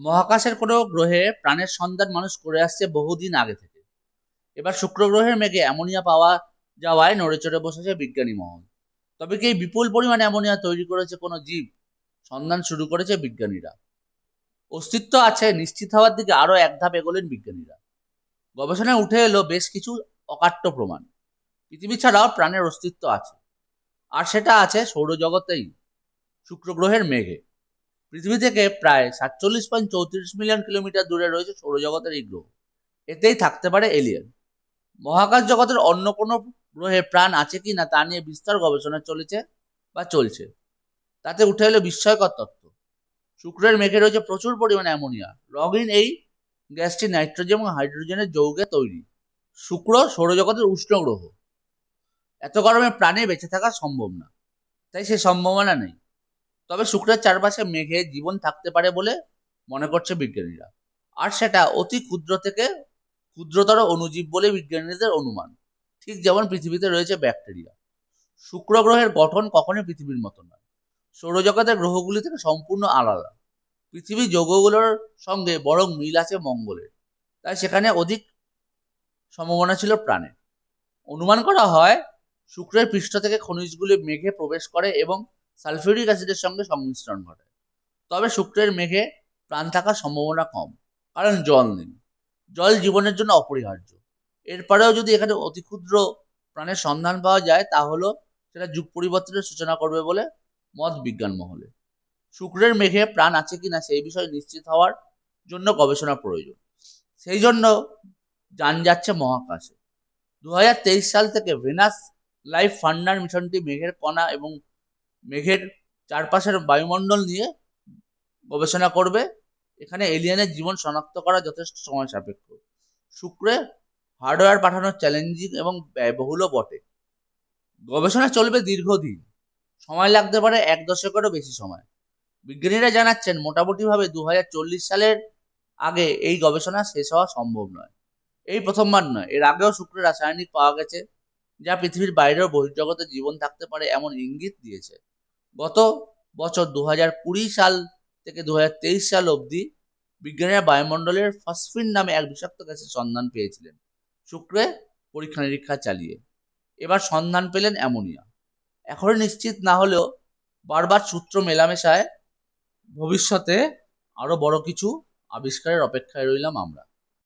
মহাকাশের কোনো গ্রহে প্রাণের সন্ধান মানুষ করে আসছে বহুদিন আগে থেকে। এবার শুক্র গ্রহের মেঘে অ্যামোনিয়া পাওয়া যাওয়ায় নড়েচড়ে বসেছে বিজ্ঞানী মহল। তবে কি এই বিপুল পরিমাণে অ্যামোনিয়া তৈরি করেছে কোনো জীব? সন্ধান শুরু করেছে বিজ্ঞানীরা। অস্তিত্ব আছে নিশ্চিত হওয়ার দিকে আরো এক ধাপ এগোলেন বিজ্ঞানীরা। গবেষণায় উঠে এলো বেশ কিছু অকাট্য প্রমাণ। পৃথিবী ছাড়াও প্রাণের অস্তিত্ব আছে, আর সেটা আছে সৌরজগতেই, শুক্র গ্রহের মেঘে। পৃথিবী থেকে প্রায় 47.34 মিলিয়ন কিলোমিটার দূরে রয়েছে সৌরজগতের এই গ্রহ। এতেই থাকতে পারে এলিয়েন। মহাকাশ জগতের অন্য কোনো গ্রহে প্রাণ আছে কি না তা নিয়ে বিস্তর গবেষণা চলেছে বা চলছে। তাতে উঠে এলো বিস্ময়কর তথ্য। শুক্রের মেঘে রয়েছে প্রচুর পরিমাণে অ্যামোনিয়া। রঙিন এই গ্যাসটি নাইট্রোজেন এবং হাইড্রোজেনের যৌগে তৈরি। শুক্র সৌরজগতের উষ্ণ গ্রহ। এত গরমে প্রাণে বেঁচে থাকা সম্ভব না, তাই সে সম্ভাবনা নেই। তবে শুক্রের চারপাশে মেঘে জীবন থাকতে পারে বলে মনে করছে বিজ্ঞানীরা। আর সেটা অতি ক্ষুদ্র থেকে ক্ষুদ্রতর অণুজীব বলে বিজ্ঞানীদের অনুমান। ঠিক যেমন পৃথিবীতে রয়েছে ব্যাকটেরিয়া। শুক্র গ্রহের গঠন কখনোই পৃথিবীর মতো নয়। সৌরজগতের গ্রহগুলি থেকে সম্পূর্ণ আলাদা। পৃথিবীর যৌগগুলোর সঙ্গে বরং মিল আছে মঙ্গলের। তাই সেখানে অধিক সম্ভাবনা ছিল প্রাণের। অনুমান করা হয় শুক্রের পৃষ্ঠ থেকে খনিজগুলি মেঘে প্রবেশ করে এবং সালফিউরিক অ্যাসিডের সঙ্গে সংমিশ্রণ ঘটায়। তবে শুক্রের মেঘে প্রাণ থাকার সম্ভাবনা কম, কারণ জল নেই। জল জীবনের জন্য অপরিহার্য। এরপরেও যদি এখানে অতি ক্ষুদ্র প্রাণের সন্ধান পাওয়া যায়, তাহলে সেটা যুগ পরিবর্তনের সূচনা করবে বলে মত বিজ্ঞান মহলে। শুক্রের মেঘে প্রাণ আছে কিনা সেই বিষয়ে নিশ্চিত হওয়ার জন্য গবেষণা প্রয়োজন। সেই জন্য যান যাচ্ছে মহাকাশে। 2023 সাল থেকে ভেনাস লাইফ ফান্ডার মিশনটি মেঘের কণা এবং মেঘের চারপাশের বায়ুমণ্ডল নিয়ে গবেষণা করবে। এখানে এলিয়েনের জীবন শনাক্ত করা যথেষ্ট সময় সাপেক্ষ। শুক্রে হার্ডওয়্যার পাঠানোর চ্যালেঞ্জিং এবং ব্যয়বহুলও বটে। গবেষণা চলবে দীর্ঘদিন। সময় লাগতে পারে 1 দশকেরও বেশি সময়। বিজ্ঞানীরা জানাচ্ছেন মোটামুটিভাবে 2040 সালের আগে এই গবেষণা শেষ হওয়া সম্ভব নয়। এই প্রথমবার নয়, এর আগেও শুক্রে রাসায়নিক পাওয়া গেছে যা পৃথিবীর বাইরেও বহির্জগতে জীবন থাকতে পারে এমন ইঙ্গিত দিয়েছে। গত বছর 2020 সাল থেকে 2023 সাল অবধি বিজ্ঞানীরা বায়ুমণ্ডলের ফসফিন নামে এক বিষাক্ত গ্যাসের সন্ধান পেয়েছিলেন শুক্রে পরীক্ষা নিরীক্ষা চালিয়ে। এবার সন্ধান পেলেন অ্যামোনিয়া। এখনো নিশ্চিত না হলেও বারবার সূত্র মেলামেশায় ভবিষ্যতে আরো বড় কিছু আবিষ্কারের অপেক্ষায় রইলাম আমরা।